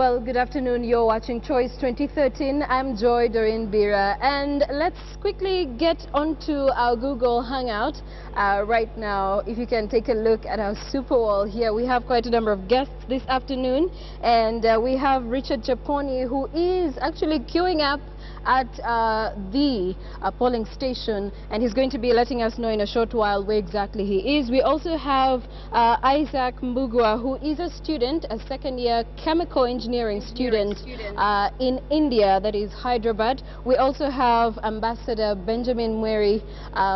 Well, good afternoon. You're watching Choice 2013. I'm Joy Doreen Bira, and let's quickly get onto our Google Hangout right now. If you can take a look at our super wall here, we have quite a number of guests this afternoon, and we have Richard Chaponi, who is actually queuing up at the polling station, and he's going to be letting us know in a short while where exactly he is. We also have Isaac Mbugua, who is a student, a second-year chemical engineering student in India, that is Hyderabad. We also have Ambassador Benjamin Mweri,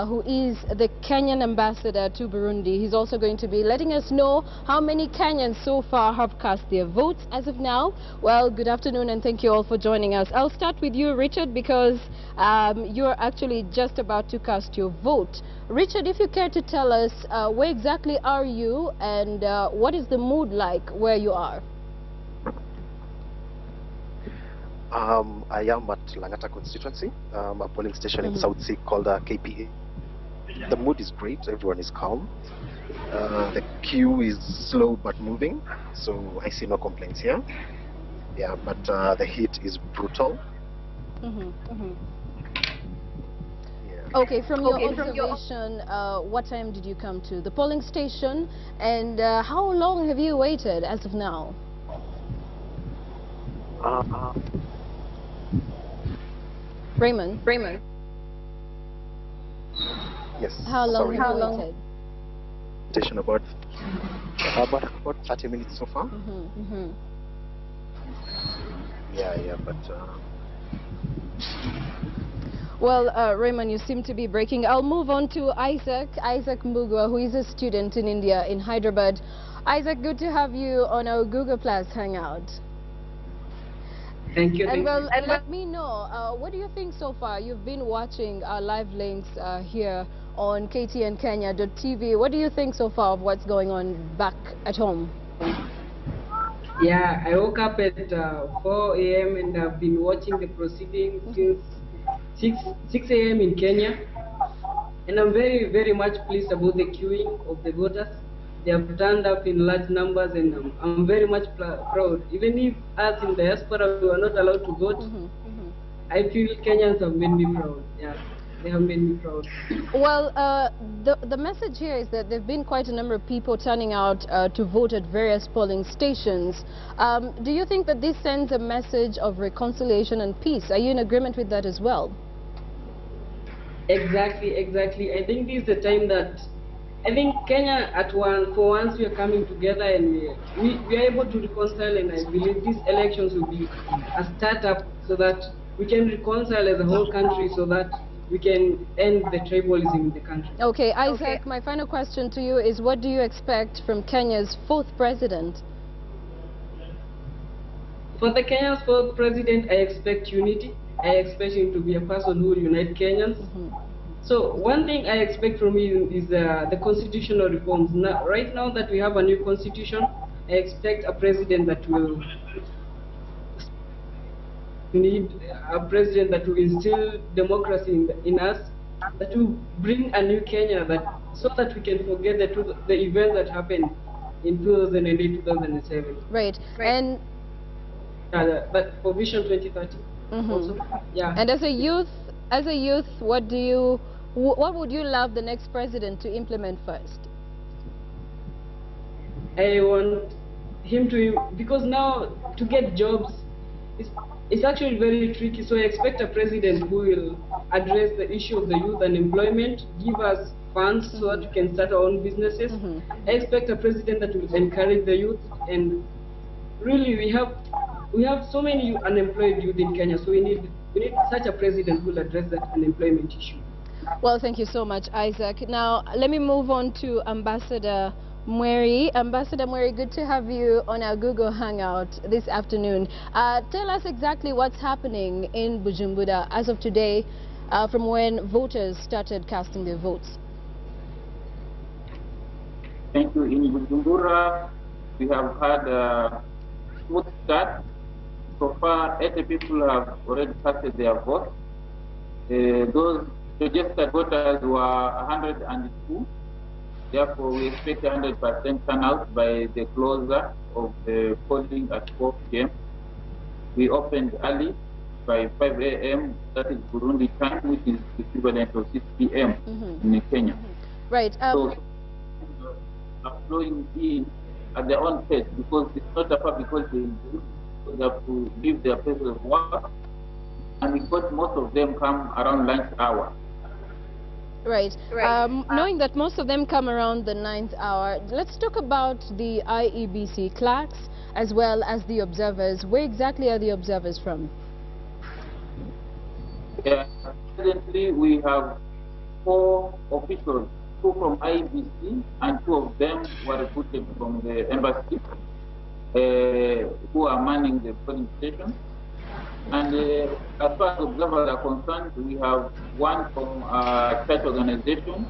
who is the Kenyan ambassador to Burundi. He's also going to be letting us know how many Kenyans so far have cast their votes as of now. Well, good afternoon, and thank you all for joining us. I'll start with you, Richard, because you're actually just about to cast your vote. Richard, if you care to tell us where exactly are you, and what is the mood like where you are? I am at Langata constituency, a polling station in South Sea called KPA. The mood is great, everyone is calm. The queue is slow but moving, so I see no complaints here. Yeah, but the heat is brutal. Yeah. Okay, from your observation, what time did you come to the polling station, and how long have you waited as of now? Raymond. Yes. How long have you waited? Station about 30 minutes so far. Yeah, but. Well, Raymond, you seem to be breaking. I'll move on to Isaac Mbugua, who is a student in India, in Hyderabad. Isaac, good to have you on our Google Plus Hangout. Thank you. And well, let me know, what do you think so far? You've been watching our live links here on KTNKenya.tv. What do you think so far of what's going on back at home? Yeah, I woke up at 4 a.m. and I've been watching the proceedings since 6 a.m. in Kenya. And I'm very, very much pleased about the queuing of the voters. They have turned up in large numbers, and I'm very much proud. Even if us in diaspora we are not allowed to vote, I feel Kenyans have made me proud. Yeah, they have made me proud. Well, the message here is that there have been quite a number of people turning out to vote at various polling stations. Do you think that this sends a message of reconciliation and peace? Are you in agreement with that as well? Exactly. I think this is the time that I think Kenya for once we are coming together, and we are able to reconcile, and I believe these elections will be a startup so that we can reconcile as a whole country, so that we can end the tribalism in the country. Okay, Isaac, my final question to you is, what do you expect from Kenya's fourth president? For the Kenya's fourth president, I expect unity. I expect him to be a person who will unite Kenyans. So one thing I expect from him is the constitutional reforms. Now, right now that we have a new constitution, I expect a president that will instill democracy in us, that will bring a new Kenya, so that we can forget the events that happened in 2008, 2007. Right. And but for Vision 2030 also, yeah. And as a youth, what would you love the next president to implement first? I want him to, because now to get jobs, it's actually very tricky. So I expect a president who will address the issue of the youth unemployment, give us funds so that we can start our own businesses. I expect a president that will encourage the youth, and really we have so many unemployed youth in Kenya, so we need such a president who will address that unemployment issue. Well, thank you so much, Isaac. Now, let me move on to Ambassador Mweri. Ambassador Mweri, good to have you on our Google Hangout this afternoon. Tell us exactly what's happening in Bujumbura as of today, from when voters started casting their votes. Thank you. In Bujumbura, we have had a smooth start. So far, 80 people have already casted their vote. Those registered voters were 102. Therefore, we expect 100% turnout by the closure of the polling at 4 p.m. we opened early by 5 a.m. That is Burundi time, which is equivalent to 6 p.m. in Kenya. Right. So are flowing in at their own pace because it's not a public holiday. They have to leave their places of work, and because most of them come around lunch hour. Right. Knowing that most of them come around the 9th hour, let's talk about the IEBC clerks as well as the observers. Where exactly are the observers from? Presently, we have 4 officials, 2 from IEBC, and 2 of them were recruited from the embassy, who are manning the polling station. And as far as observers are concerned, we have 1 from a church organization,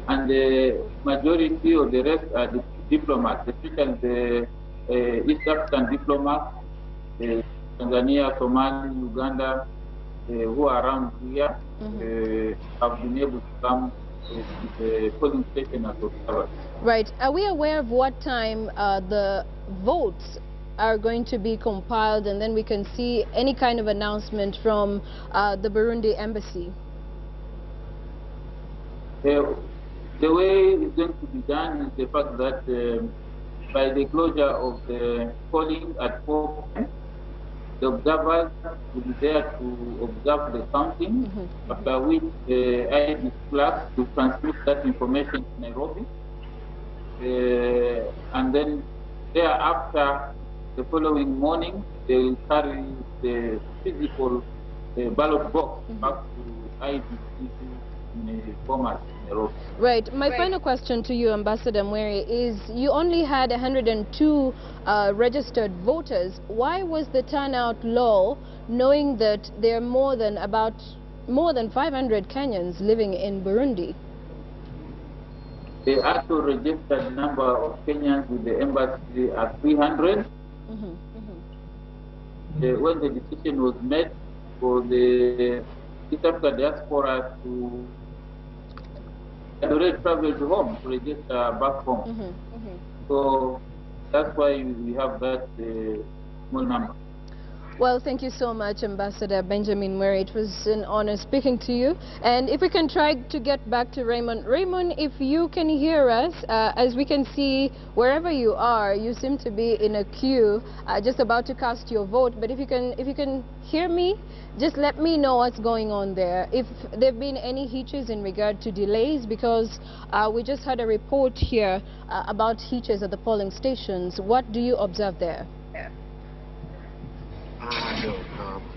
and the majority of the rest are the diplomats, especially the East African diplomats, Tanzania, Somalia, Uganda, who are around here, have been able to come to the polling station as observers. Right. Are we aware of what time the votes are going to be compiled, and then we can see any kind of announcement from the Burundi embassy? The way it's going to be done is the fact that by the closure of the polling at 4 p.m., the observers will be there to observe the counting, after which the IEBC clerks will transmit that information to Nairobi, and then thereafter, the following morning, they will carry the physical ballot box back to IEBC in a format in Nairobi. Right. My final question to you, Ambassador Mweri, is you only had 102 registered voters. Why was the turnout low, knowing that there are more than 500 Kenyans living in Burundi? The actual registered number of Kenyans with the embassy are 300. When the decision was made for the East African diaspora to already travel to home to register back home, so that's why we have that small number. Well, thank you so much, Ambassador Benjamin Mweri. It was an honor speaking to you. And if we can try to get back to Raymond. Raymond, if you can hear us, as we can see, wherever you are, you seem to be in a queue, just about to cast your vote. But if you can hear me, just let me know what's going on there. If there have been any hitches in regard to delays, because we just had a report here about hitches at the polling stations. What do you observe there? No,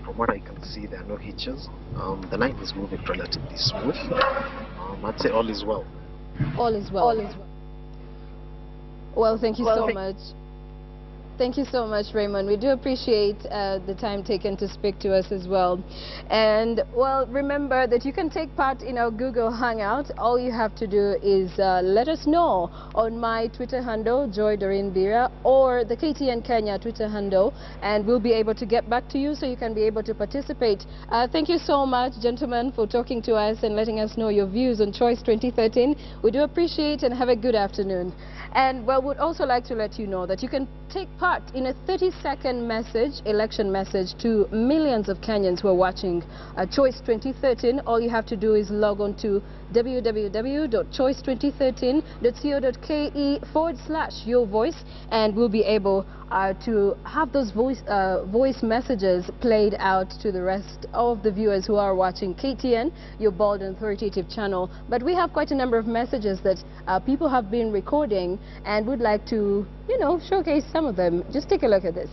from what I can see, there are no hitches. The line is moving relatively smooth. I'd say all is well. All is well. All is well. Well, thank you so much. Thank you so much, Raymond. We do appreciate the time taken to speak to us as well. And, well, remember that you can take part in our Google Hangout. All you have to do is let us know on my Twitter handle, Joy Doreen Bira, or the KTN Kenya Twitter handle, and we'll be able to get back to you so you can be able to participate. Thank you so much, gentlemen, for talking to us and letting us know your views on Choice 2013. We do appreciate and have a good afternoon. And, well, would also like to let you know that you can take part in a 30-second message, election message, to millions of Kenyans who are watching Choice 2013. All you have to do is log on to www.choice2013.co.ke/yourvoice, and we'll be able to have those voice messages played out to the rest of the viewers who are watching KTN, your bold and authoritative channel. But we have quite a number of messages that people have been recording, and would like to, you know, showcase some of them. Just take a look at this.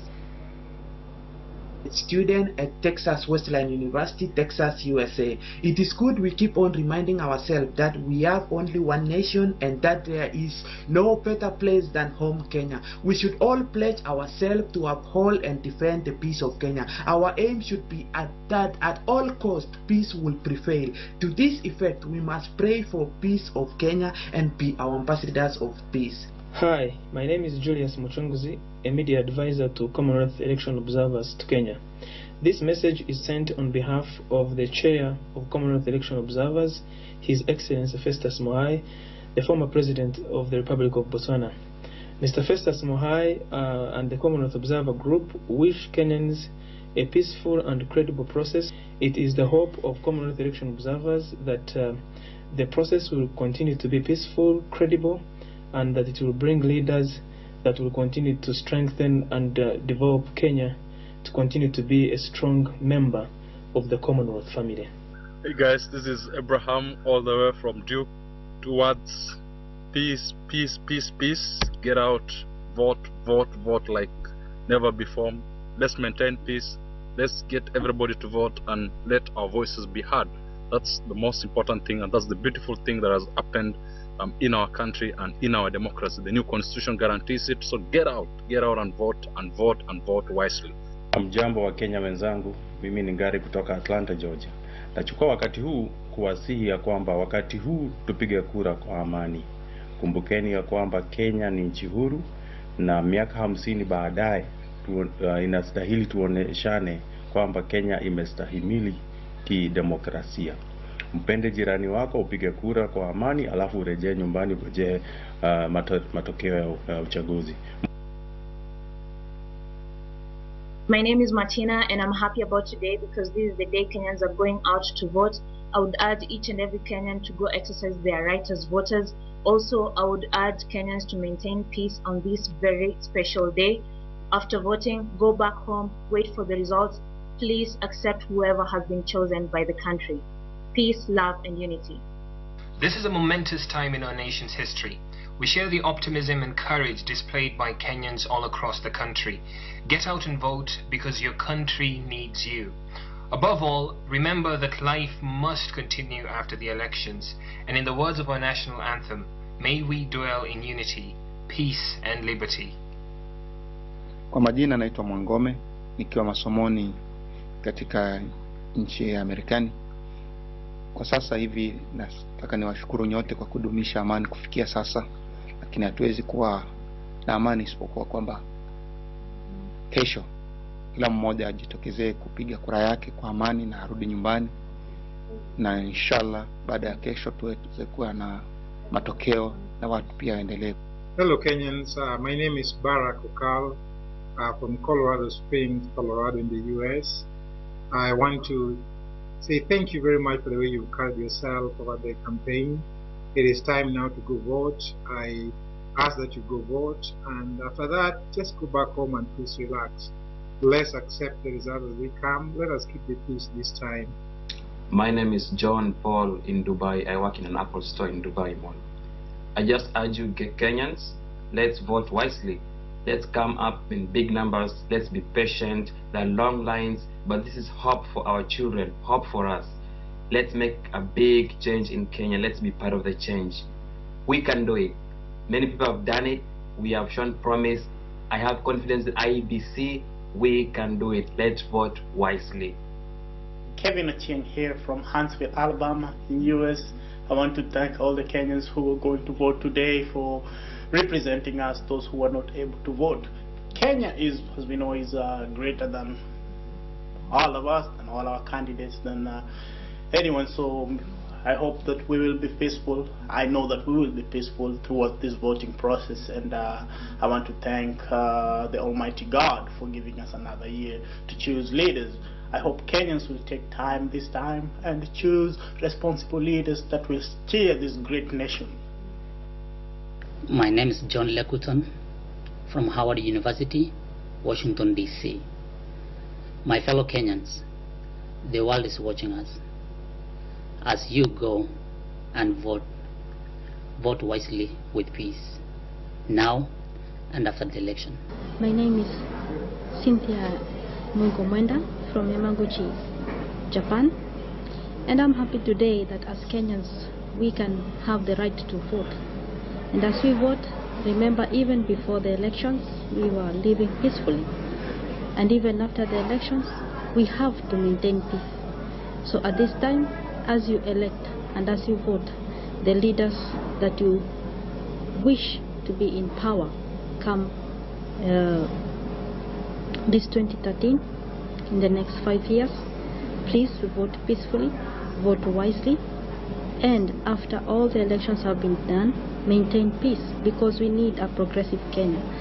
Student at Texas Wesleyan University, Texas, USA. It is good we keep on reminding ourselves that we have only one nation and that there is no better place than home, Kenya. We should all pledge ourselves to uphold and defend the peace of Kenya. Our aim should be that at all costs peace will prevail. To this effect, we must pray for peace of Kenya and be our ambassadors of peace. Hi, my name is Julius Muchunguzi, a media advisor to Commonwealth Election Observers to Kenya. This message is sent on behalf of the Chair of Commonwealth Election Observers, His Excellency Festus Moai, the former President of the Republic of Botswana. Mr. Festus Mohai and the Commonwealth Observer Group wish Kenyans a peaceful and credible process. It is the hope of Commonwealth election observers that the process will continue to be peaceful, credible, and that it will bring leaders that will continue to strengthen and develop Kenya to continue to be a strong member of the Commonwealth family. Hey guys, this is Abraham all the way from Duke towards peace, peace, peace, peace. Get out, vote, vote, vote like never before. Let's maintain peace. Let's get everybody to vote and let our voices be heard. That's the most important thing, and that's the beautiful thing that has happened in our country and in our democracy. The new constitution guarantees it, so get out and vote and vote and vote wisely. Mjambo wa Kenya wenzangu, mimi ni Ngari kutoka Atlanta, Georgia. Nachukua wakati huu kuwasihi ya kwamba wakati huu tupige kura kwa amani. Kumbukeni ya kwamba Kenya ni nchi huru na miaka 50 baadaye inastahili tuoneshane kwamba Kenya imestahimili kidemokrasia. Mpende jirani wako, upige kura kwa amani, alafu urejee nyumbani uje matokeo ya uchaguzi. My name is Martina and I'm happy about today because this is the day Kenyans are going out to vote. I would urge each and every Kenyan to go exercise their right as voters. Also, I would urge Kenyans to maintain peace on this very special day. After voting, go back home, wait for the results. Please accept whoever has been chosen by the country. Peace, love, and unity. This is a momentous time in our nation's history. We share the optimism and courage displayed by Kenyans all across the country. Get out and vote because your country needs you. Above all, remember that life must continue after the elections, and in the words of our national anthem, may we dwell in unity, peace and liberty. Kwa majina naitwa Mwangome, nikiwa masomoni katika nchi ya Marekani. Kwa sasa hivi nataka niwashukuru nyote kwa kudumisha amani kufikia sasa, lakini hatuwezi kuwa na amani isipokuwa kwamba kesho kila mmoja ajitokezee kupiga kura yake kwa amani na arudi nyumbani, na inshallah baada ya kesho tuweze kuwa na matokeo na watu pia waendelee. Hello Kenyans, my name is Barack Okal from Colorado Springs, Colorado in the US. I want to say thank you very much for the way you've carried yourself over the campaign. It is time now to go vote. I ask that you go vote, and after that, just go back home and please relax. Let's accept the result as they come. Let us keep the peace this time. My name is John Paul in Dubai. I work in an Apple store in Dubai Mall. I just urge you Kenyans, let's vote wisely. Let's come up in big numbers. Let's be patient. There are long lines, but this is hope for our children, hope for us. Let's make a big change in Kenya. Let's be part of the change. We can do it. Many people have done it. We have shown promise. I have confidence in IEBC. We can do it. Let's vote wisely. Kevin Ochieng here from Huntsville, Alabama in US. I want to thank all the Kenyans who are going to vote today for representing us, those who are not able to vote. Kenya is, as we know, is greater than all of us and all our candidates than anyone. So I hope that we will be peaceful. I know that we will be peaceful throughout this voting process, and I want to thank the Almighty God for giving us another year to choose leaders. I hope Kenyans will take time this time and choose responsible leaders that will steer this great nation. My name is John Lekuton from Howard University, Washington, D.C. My fellow Kenyans, the world is watching us. As you go and vote, vote wisely with peace, now and after the election. My name is Cynthia Mwenda from Yamaguchi, Japan, and I'm happy today that as Kenyans we can have the right to vote. And as we vote, remember even before the elections we were living peacefully, and even after the elections we have to maintain peace. So at this time, as you elect and as you vote, the leaders that you wish to be in power come this 2013, in the next 5 years, please vote peacefully, vote wisely, and after all the elections have been done, maintain peace, because we need a progressive Kenya.